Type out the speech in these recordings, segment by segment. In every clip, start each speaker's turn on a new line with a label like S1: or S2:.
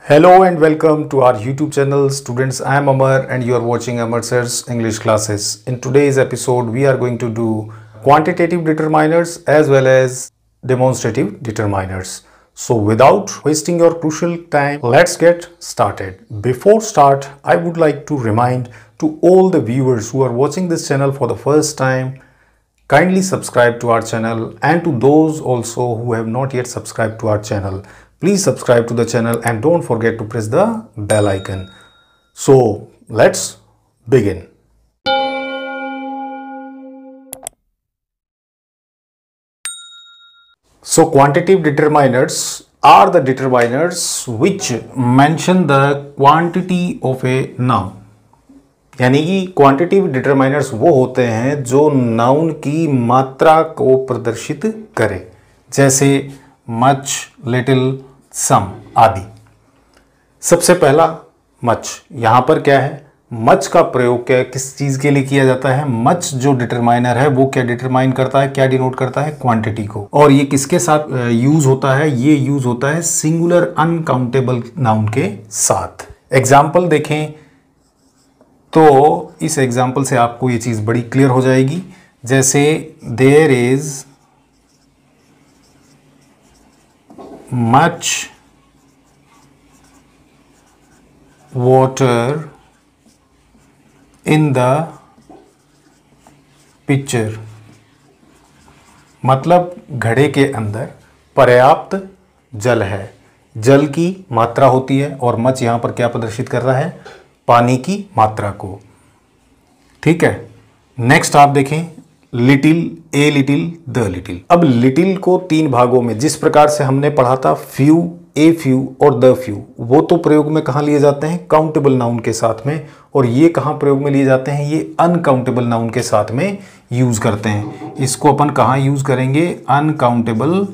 S1: Hello and welcome to our YouTube channel. Students, I am Amar and you are watching Amar Sir's English classes. In today's episode, we are going to do quantitative determiners as well as demonstrative determiners. So without wasting your crucial time, let's get started. Before start, I would like to remind to all the viewers who are watching this channel for the first time, kindly subscribe to our channel, and to those also who have not yet subscribed to our channel, please subscribe to the channel and don't forget to press the bell icon. So let's begin. So quantitative determiners are the determiners which mention the quantity of a noun. यानी कि quantitative determiners वो होते हैं जो noun की मात्रा को प्रदर्शित करें, जैसे मच, लिटिल, सम आदि। सबसे पहला मच। यहाँ पर क्या है, मच का प्रयोग क्या किस चीज़ के लिए किया जाता है? मच जो डिटरमाइनर है वो क्या डिटरमाइन करता है, क्या डिनोट करता है? क्वांटिटी को। और ये किसके साथ यूज होता है? ये यूज होता है सिंगुलर अनकाउंटेबल नाउन के साथ। एग्जाम्पल देखें तो इस एग्जाम्पल से आपको ये चीज़ बड़ी क्लियर हो जाएगी। जैसे there is much water in the picture, मतलब घड़े के अंदर पर्याप्त जल है। जल की मात्रा होती है और मच यहाँ पर क्या प्रदर्शित कर रहा है? पानी की मात्रा को। ठीक है। नेक्स्ट आप देखें little, a little, the little. अब लिटिल को तीन भागों में, जिस प्रकार से हमने पढ़ा था फ्यू, ए फ्यू और द फ्यू, वो तो प्रयोग में कहाँ लिए जाते हैं? काउंटेबल नाउन के साथ में। और ये कहाँ प्रयोग में लिए जाते हैं? ये अनकाउंटेबल नाउन के साथ में यूज करते हैं। इसको अपन कहाँ यूज करेंगे? अनकाउंटेबल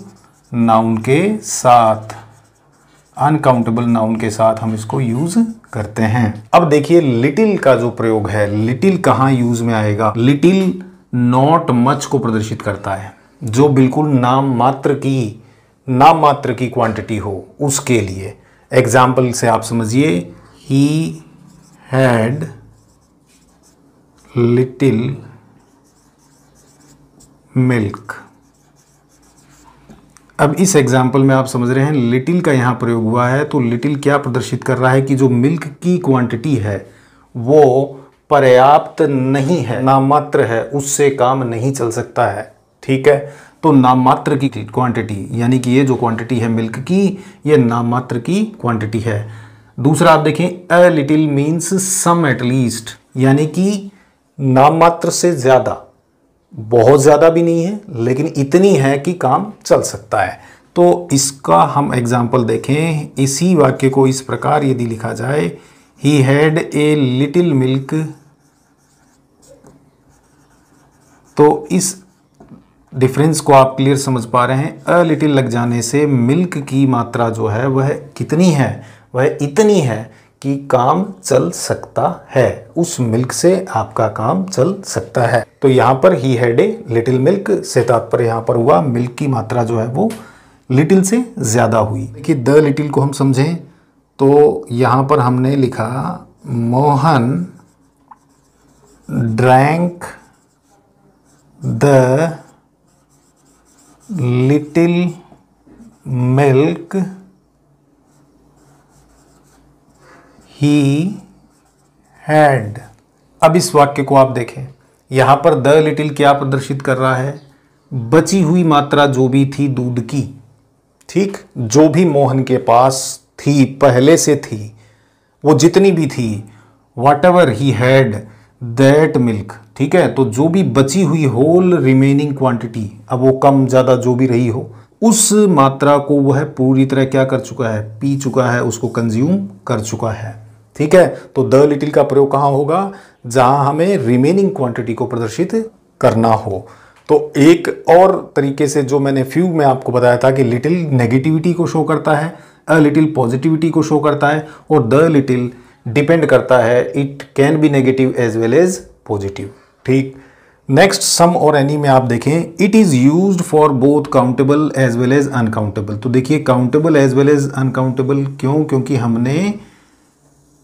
S1: नाउन के साथ। अनकाउंटेबल नाउन के साथ हम इसको यूज करते हैं। अब देखिए लिटिल का जो प्रयोग है, लिटिल कहाँ यूज में आएगा? लिटिल नॉट मच को प्रदर्शित करता है, जो बिल्कुल नाम मात्र की क्वांटिटी हो उसके लिए। एग्जाम्पल से आप समझिए, ही हैड लिटिल मिल्क। अब इस एग्जाम्पल में आप समझ रहे हैं लिटिल का यहाँ प्रयोग हुआ है, तो लिटिल क्या प्रदर्शित कर रहा है कि जो मिल्क की क्वांटिटी है वो पर्याप्त नहीं है, नाममात्र है, उससे काम नहीं चल सकता है। ठीक है। तो नाममात्र की क्वांटिटी, यानी कि ये जो क्वांटिटी है मिल्क की, ये नाममात्र की क्वांटिटी है। दूसरा आप देखें, a little means some at least, यानी कि नाममात्र से ज़्यादा, बहुत ज़्यादा भी नहीं है लेकिन इतनी है कि काम चल सकता है। तो इसका हम एग्जाम्पल देखें। इसी वाक्य को इस प्रकार यदि लिखा जाए, he had a little milk, तो इस डिफरेंस को आप क्लियर समझ पा रहे हैं। अ लिटिल लग जाने से मिल्क की मात्रा जो है वह कितनी है? वह इतनी है कि काम चल सकता है, उस मिल्क से आपका काम चल सकता है। तो यहाँ पर he had a little milk से तात्पर्य यहाँ पर हुआ मिल्क की मात्रा जो है वो लिटिल से ज़्यादा हुई। देखिए द लिटिल को हम समझें तो यहाँ पर हमने लिखा Mohan drank the little milk he had. अब इस वाक्य को आप देखें, यहाँ पर द लिटिल क्या प्रदर्शित कर रहा है? बची हुई मात्रा जो भी थी दूध की, ठीक, जो भी मोहन के पास थी, पहले से थी, वो जितनी भी थी, what ever he had that milk. ठीक है। तो जो भी बची हुई होल रिमेनिंग क्वांटिटी, अब वो कम ज़्यादा जो भी रही हो, उस मात्रा को वह पूरी तरह क्या कर चुका है? पी चुका है, उसको कंज्यूम कर चुका है। ठीक है। तो द लिटिल का प्रयोग कहाँ होगा? जहां हमें रिमेनिंग क्वांटिटी को प्रदर्शित करना हो। तो एक और तरीके से जो मैंने फ्यू में आपको बताया था कि लिटिल नेगेटिविटी को शो करता है, अ लिटिल पॉजिटिविटी को शो करता है, और द लिटिल डिपेंड करता है, it can be negative as well as positive. ठीक। नेक्स्ट सम और एनी में आप देखें, it is used for both countable as well as uncountable. तो देखिए countable as well as uncountable क्यों? क्योंकि हमने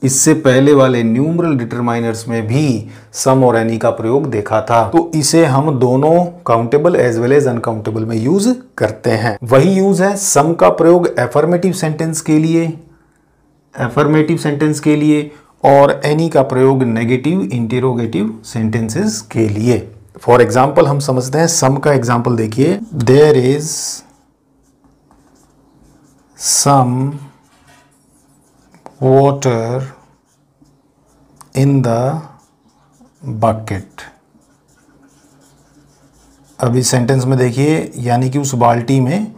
S1: इससे पहले वाले न्यूमरल डिटरमाइनर्स में भी सम और एनी का प्रयोग देखा था, तो इसे हम दोनों countable as well as uncountable में यूज करते हैं। वही यूज है सम का प्रयोग एफर्मेटिव सेंटेंस के लिए, और एनी का प्रयोग नेगेटिव इंटेरोगेटिव सेंटेंसेस के लिए। फॉर एग्जाम्पल हम समझते हैं सम का एग्जाम्पल देखिए, there is some water in the bucket. अब इस सेंटेंस में देखिए, यानी कि उस बाल्टी में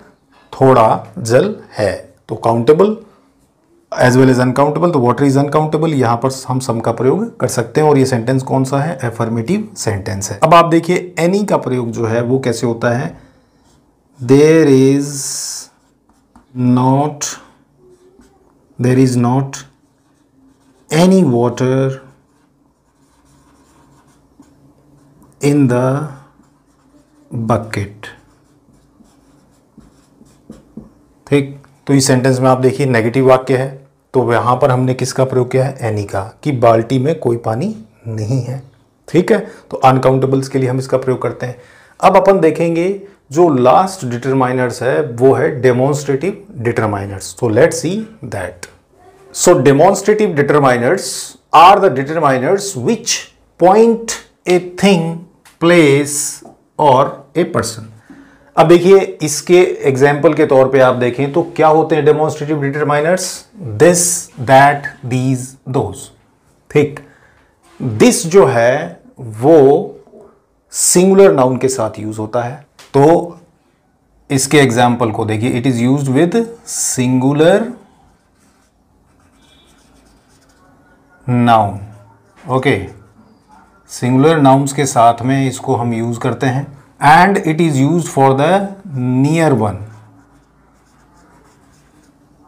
S1: थोड़ा जल है, तो countable as well as uncountable, तो वाटर इज अनकाउंटेबल, यहां पर हम सम का प्रयोग कर सकते हैं। और ये सेंटेंस कौन सा है? एफर्मेटिव सेंटेंस है। अब आप देखिए एनी का प्रयोग जो है वो कैसे होता है, there is not any water in the bucket. ठीक, तो इस सेंटेंस में आप देखिए नेगेटिव वाक्य है, तो यहां पर हमने किसका प्रयोग किया है? एनी का, कि बाल्टी में कोई पानी नहीं है। ठीक है, तो अनकाउंटेबल्स के लिए हम इसका प्रयोग करते हैं। अब अपन देखेंगे जो लास्ट डिटरमाइनर्स है वो है डेमोन्स्ट्रेटिव डिटरमाइनर्स। तो let's see that. So demonstrative determiners are the determiners which point a thing, place और ए पर्सन। अब देखिए इसके एग्जाम्पल के तौर पे आप देखें तो क्या होते हैं demonstrative determiners? This, that, these, those. ठीक, दिस जो है वो सिंगुलर नाउन के साथ यूज होता है, तो इसके एग्जाम्पल को देखिए, it is used with singular noun. Okay, singular nouns के साथ में इसको हम यूज करते हैं। And it is used for the near one.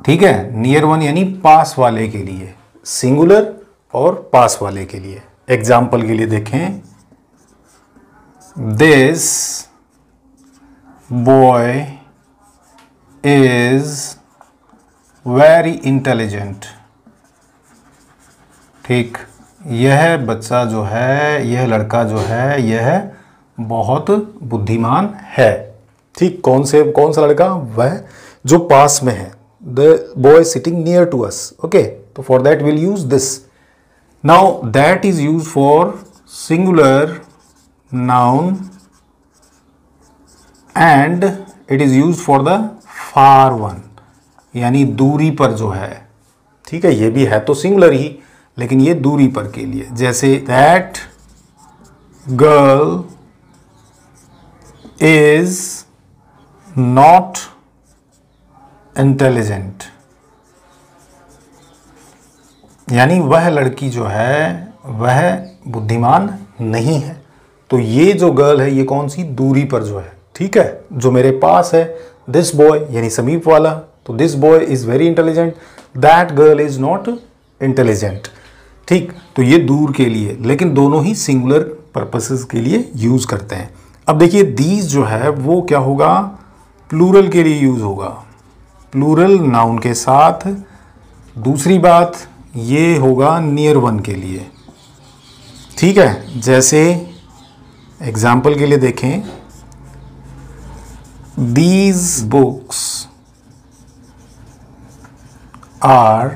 S1: ठीक है, नियर वन यानी पास वाले के लिए, सिंगुलर और पास वाले के लिए। एग्जाम्पल के लिए देखें, this boy is very intelligent. ठीक, यह बच्चा जो है, यह लड़का जो है, यह बहुत बुद्धिमान है। ठीक, कौन सा लड़का? वह जो पास में है, the boy sitting near to us. Okay, तो for that will use this. Now that is use for singular noun and it is use for the far one, यानी दूरी पर जो है। ठीक है, ये भी है तो सिंगुलर ही, लेकिन ये दूरी पर के लिए। जैसे that girl is not intelligent, यानी वह लड़की जो है वह बुद्धिमान नहीं है। तो ये जो गर्ल है ये कौन सी? दूरी पर जो है। ठीक है, जो मेरे पास है दिस बॉय यानी समीप वाला, तो this boy is very intelligent, that girl is not intelligent. ठीक, तो ये दूर के लिए, लेकिन दोनों ही सिंगुलर पर्पसेस के लिए यूज करते हैं। अब देखिए दीज जो है वो क्या होगा? प्लूरल के लिए यूज होगा, प्लूरल नाउन के साथ। दूसरी बात ये होगा नियर वन के लिए। ठीक है, जैसे एग्जाम्पल के लिए देखें, दीज बुक्स आर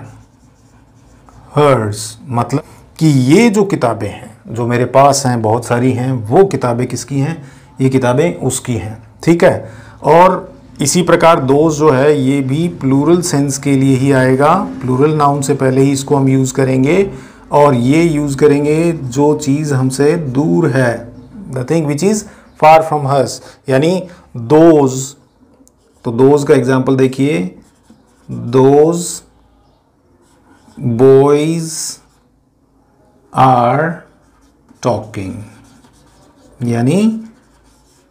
S1: हर्स, मतलब कि ये जो किताबें हैं जो मेरे पास हैं, बहुत सारी हैं, वो किताबें किसकी हैं? ये किताबें उसकी हैं। ठीक है, और इसी प्रकार दोस्त जो है ये भी प्लूरल सेंस के लिए ही आएगा। प्लूरल नाउन से पहले ही इसको हम यूज़ करेंगे, और ये यूज़ करेंगे जो चीज़ हमसे दूर है, the thing which is far from us, यानी दोज। तो दोज का एग्जाम्पल देखिए, दोज बॉयज आर टॉकिंग, यानी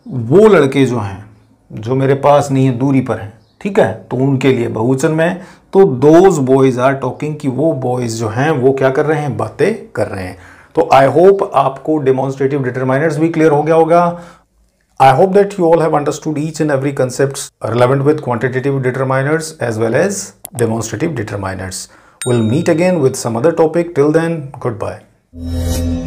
S1: वो लड़के जो हैं जो मेरे पास नहीं है, दूरी पर हैं। ठीक है, तो उनके लिए बहुवचन में, तो दोज बॉयज आर टॉकिंग, कि वो बॉयज जो हैं वो क्या कर रहे हैं? बातें कर रहे हैं। तो आई होप आपको डेमोन्स्ट्रेटिव डिटरमाइनर्स भी क्लियर हो गया होगा। I hope that you all have understood each and every concepts relevant with quantitative determiners as well as demonstrative determiners. We'll meet again with some other topic. Till then, goodbye.